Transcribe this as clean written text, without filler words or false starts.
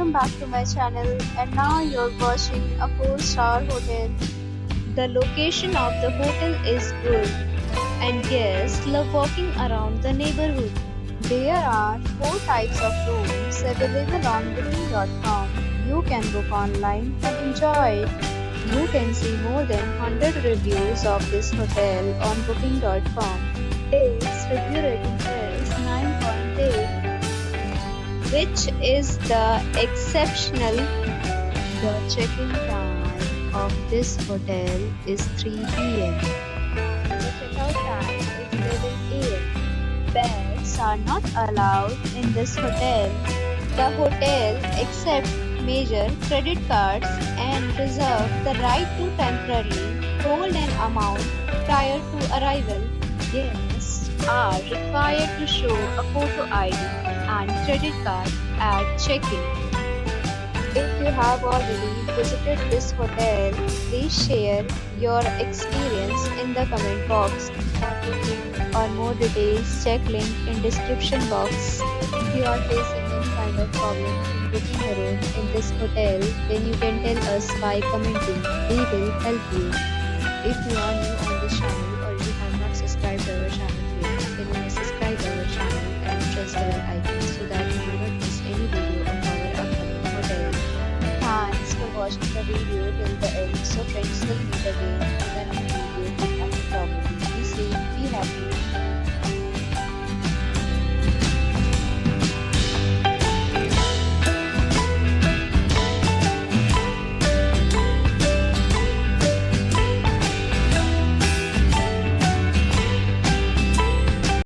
welcome back to my channel, and now you're watching a 4-star hotel. The location of the hotel is good and guests love walking around the neighborhood. There are 4 types of rooms available on booking.com. You can book online and enjoy it. You can see more than 100 reviews of this hotel on booking.com. Its review rating is 9.8, which is the exceptional. The check-in time of this hotel is 3 p.m. The check-out time is 11 a.m. Pets are not allowed in this hotel. The hotel accepts major credit cards and reserves the right to temporarily hold an amount prior to arrival. Guests are required to show a photo ID and credit card at check-in. If you have already visited this hotel, please share your experience in the comment box. For booking or more details, check link in description box. If you are facing any kind of problem in booking a room in this hotel, then you can tell us by commenting. We will help you. If you are new on this channel or you have not subscribed our channel yet, then you must subscribe our channel and press the bell icon so that you do not miss any video of our upcoming hotel. Thanks for watching the video till the end. So friends, will meet again.